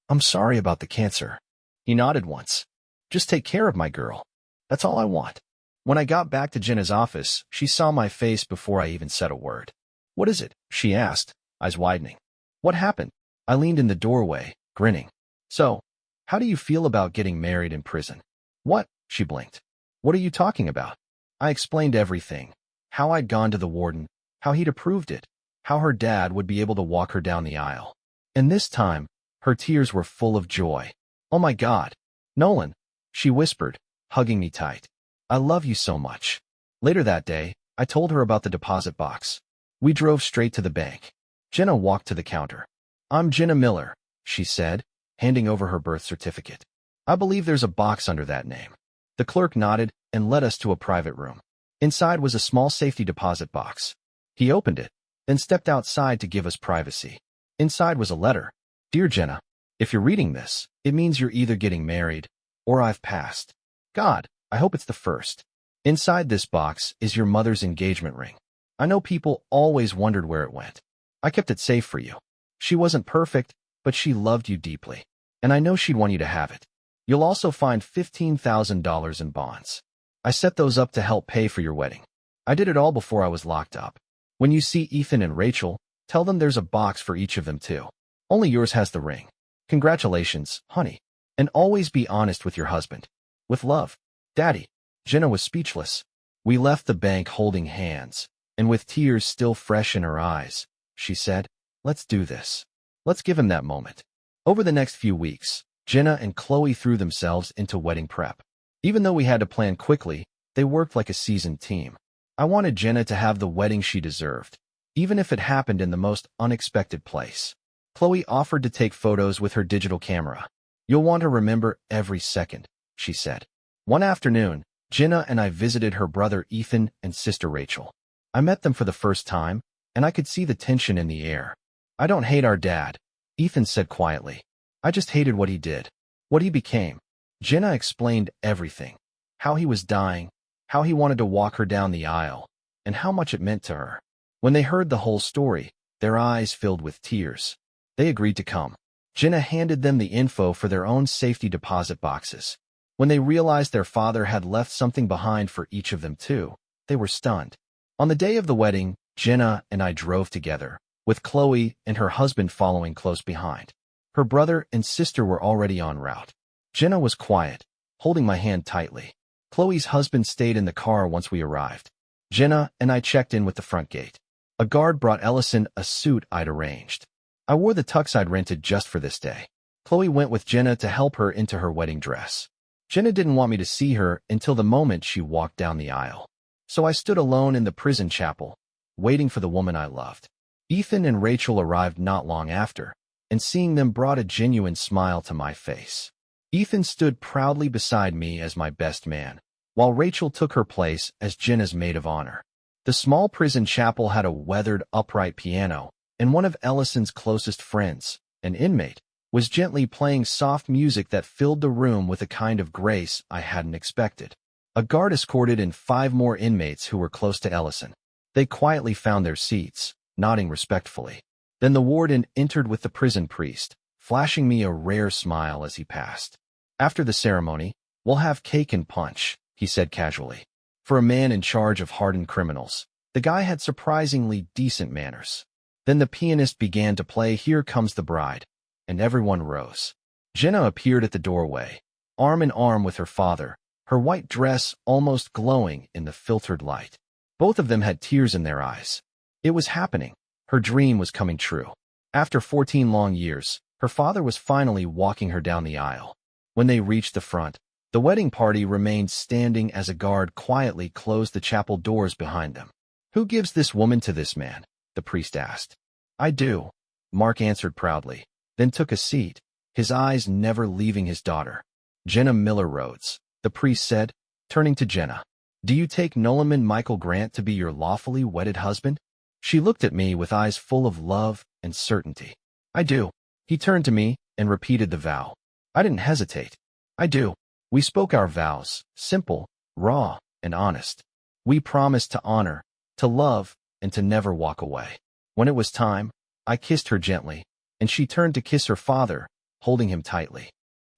[SPEAKER 1] I'm sorry about the cancer. He nodded once. Just take care of my girl. That's all I want. When I got back to Jenna's office, she saw my face before I even said a word. What is it? She asked, eyes widening. What happened? I leaned in the doorway, grinning. So, how do you feel about getting married in prison? What? She blinked. What are you talking about? I explained everything. How I'd gone to the warden, how he'd approved it, how her dad would be able to walk her down the aisle. And this time, her tears were full of joy. Oh my God. Nolan, she whispered, hugging me tight. I love you so much. Later that day, I told her about the deposit box. We drove straight to the bank. Jenna walked to the counter. I'm Jenna Miller, she said, handing over her birth certificate. I believe there's a box under that name. The clerk nodded and led us to a private room. Inside was a small safety deposit box. He opened it, then stepped outside to give us privacy. Inside was a letter. Dear Jenna, if you're reading this, it means you're either getting married or I've passed. God, I hope it's the first. Inside this box is your mother's engagement ring. I know people always wondered where it went. I kept it safe for you. She wasn't perfect, but she loved you deeply. And I know she'd want you to have it. You'll also find $15,000 in bonds. I set those up to help pay for your wedding. I did it all before I was locked up. When you see Ethan and Rachel, tell them there's a box for each of them too. Only yours has the ring. Congratulations, honey. And always be honest with your husband. With love, Daddy. Jenna was speechless. We left the bank holding hands, and with tears still fresh in her eyes, she said, "Let's do this. Let's give him that moment." Over the next few weeks, Jenna and Chloe threw themselves into wedding prep. Even though we had to plan quickly, they worked like a seasoned team. I wanted Jenna to have the wedding she deserved, even if it happened in the most unexpected place. Chloe offered to take photos with her digital camera. "You'll want to remember every second," she said. One afternoon, Jenna and I visited her brother Ethan and sister Rachel. I met them for the first time, and I could see the tension in the air. "I don't hate our dad," Ethan said quietly. "I just hated what he did, what he became." Jenna explained everything. How he was dying, how he wanted to walk her down the aisle, and how much it meant to her. When they heard the whole story, their eyes filled with tears. They agreed to come. Jenna handed them the info for their own safety deposit boxes. When they realized their father had left something behind for each of them too, they were stunned. On the day of the wedding, Jenna and I drove together, with Chloe and her husband following close behind. Her brother and sister were already en route. Jenna was quiet, holding my hand tightly. Chloe's husband stayed in the car once we arrived. Jenna and I checked in with the front gate. A guard brought Ellison a suit I'd arranged. I wore the tux I'd rented just for this day. Chloe went with Jenna to help her into her wedding dress. Jenna didn't want me to see her until the moment she walked down the aisle. So I stood alone in the prison chapel, waiting for the woman I loved. Ethan and Rachel arrived not long after, and seeing them brought a genuine smile to my face. Ethan stood proudly beside me as my best man, while Rachel took her place as Jenna's maid of honor. The small prison chapel had a weathered upright piano, and one of Ellison's closest friends, an inmate, was gently playing soft music that filled the room with a kind of grace I hadn't expected. A guard escorted in 5 more inmates who were close to Ellison. They quietly found their seats, nodding respectfully. Then the warden entered with the prison priest, flashing me a rare smile as he passed. "After the ceremony, we'll have cake and punch," he said casually. For a man in charge of hardened criminals, the guy had surprisingly decent manners. Then the pianist began to play "Here Comes the Bride," and everyone rose. Jenna appeared at the doorway, arm in arm with her father, her white dress almost glowing in the filtered light. Both of them had tears in their eyes. It was happening. Her dream was coming true. After 14 long years, her father was finally walking her down the aisle. When they reached the front, the wedding party remained standing as a guard quietly closed the chapel doors behind them. "Who gives this woman to this man?" the priest asked. "I do," Mark answered proudly, then took a seat, his eyes never leaving his daughter. "Jenna Miller Rhodes," the priest said, turning to Jenna. "Do you take Nolan Michael Grant to be your lawfully wedded husband?" She looked at me with eyes full of love and certainty. "I do." He turned to me and repeated the vow. I didn't hesitate. "I do." We spoke our vows, simple, raw, and honest. We promised to honor, to love, and to never walk away. When it was time, I kissed her gently, and she turned to kiss her father, holding him tightly.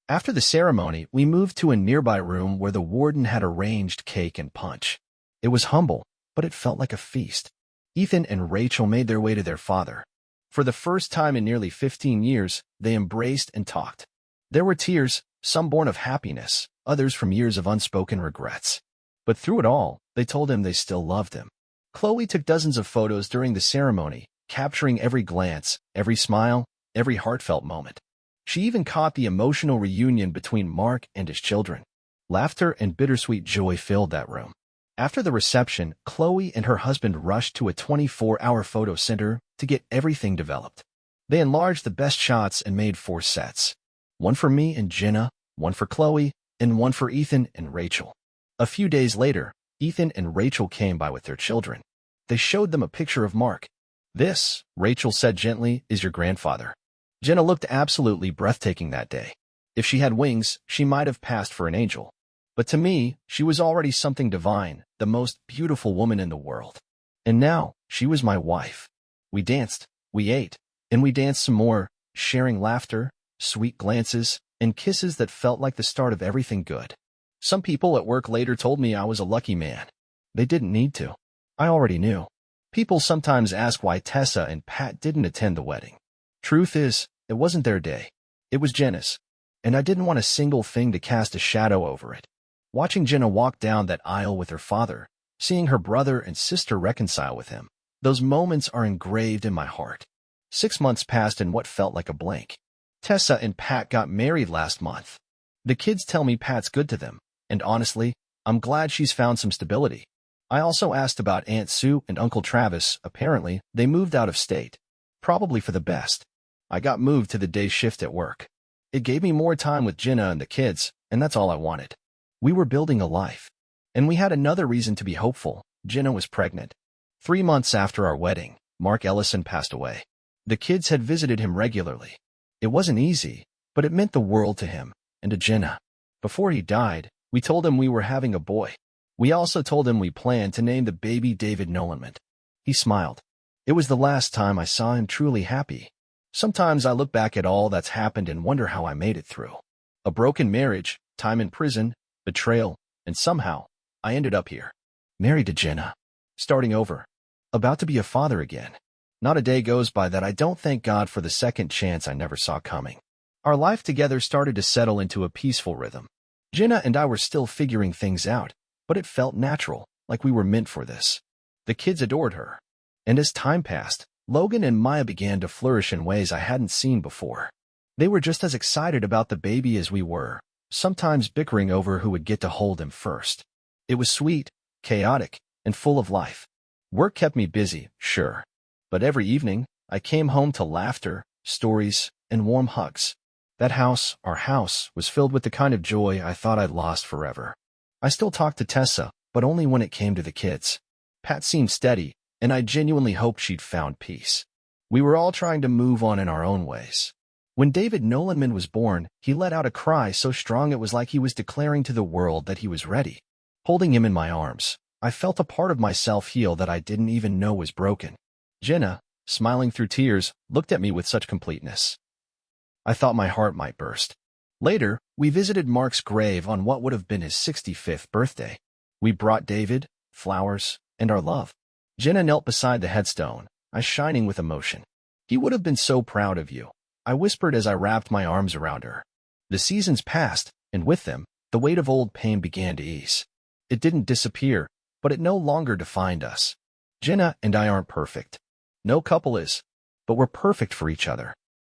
[SPEAKER 1] After the ceremony, we moved to a nearby room where the warden had arranged cake and punch. It was humble, but it felt like a feast. Ethan and Rachel made their way to their father. For the first time in nearly 15 years, they embraced and talked. There were tears, some born of happiness, others from years of unspoken regrets. But through it all, they told him they still loved him. Chloe took dozens of photos during the ceremony, capturing every glance, every smile, every heartfelt moment. She even caught the emotional reunion between Mark and his children. Laughter and bittersweet joy filled that room. After the reception, Chloe and her husband rushed to a 24-hour photo center to get everything developed. They enlarged the best shots and made 4 sets. One for me and Jenna, one for Chloe, and one for Ethan and Rachel. A few days later, Ethan and Rachel came by with their children. They showed them a picture of Mark. "This," Rachel said gently, "is your grandfather." Jenna looked absolutely breathtaking that day. If she had wings, she might have passed for an angel. But to me, she was already something divine, the most beautiful woman in the world. And now, she was my wife. We danced, we ate, and we danced some more, sharing laughter, sweet glances, and kisses that felt like the start of everything good. Some people at work later told me I was a lucky man. They didn't need to. I already knew. People sometimes ask why Tessa and Pat didn't attend the wedding. Truth is, it wasn't their day. It was Jenna's. And I didn't want a single thing to cast a shadow over it. Watching Jenna walk down that aisle with her father, seeing her brother and sister reconcile with him, those moments are engraved in my heart. 6 months passed in what felt like a blink. Tessa and Pat got married last month. The kids tell me Pat's good to them, and honestly, I'm glad she's found some stability. I also asked about Aunt Sue and Uncle Travis. Apparently, they moved out of state. Probably for the best. I got moved to the day shift at work. It gave me more time with Jenna and the kids, and that's all I wanted. We were building a life. And we had another reason to be hopeful. Jenna was pregnant. 3 months after our wedding, Mark Ellison passed away. The kids had visited him regularly. It wasn't easy, but it meant the world to him and to Jenna. Before he died, we told him we were having a boy. We also told him we planned to name the baby David Nolan. He smiled. It was the last time I saw him truly happy. Sometimes I look back at all that's happened and wonder how I made it through. A broken marriage, time in prison, betrayal, and somehow, I ended up here. Married to Jenna. Starting over. About to be a father again. Not a day goes by that I don't thank God for the second chance I never saw coming. Our life together started to settle into a peaceful rhythm. Jenna and I were still figuring things out, but it felt natural, like we were meant for this. The kids adored her. And as time passed, Logan and Maya began to flourish in ways I hadn't seen before. They were just as excited about the baby as we were, sometimes bickering over who would get to hold him first. It was sweet, chaotic, and full of life. Work kept me busy, sure. But every evening, I came home to laughter, stories, and warm hugs. That house, our house, was filled with the kind of joy I thought I'd lost forever. I still talked to Tessa, but only when it came to the kids. Pat seemed steady, and I genuinely hoped she'd found peace. We were all trying to move on in our own ways. When David Nolan was born, he let out a cry so strong it was like he was declaring to the world that he was ready. Holding him in my arms, I felt a part of myself heal that I didn't even know was broken. Jenna, smiling through tears, looked at me with such completeness. I thought my heart might burst. Later, we visited Mark's grave on what would have been his 65th birthday. We brought David, flowers, and our love. Jenna knelt beside the headstone, eyes shining with emotion. He would have been so proud of you, I whispered as I wrapped my arms around her. The seasons passed, and with them, the weight of old pain began to ease. It didn't disappear, but it no longer defined us. Jenna and I aren't perfect. No couple is, but we're perfect for each other.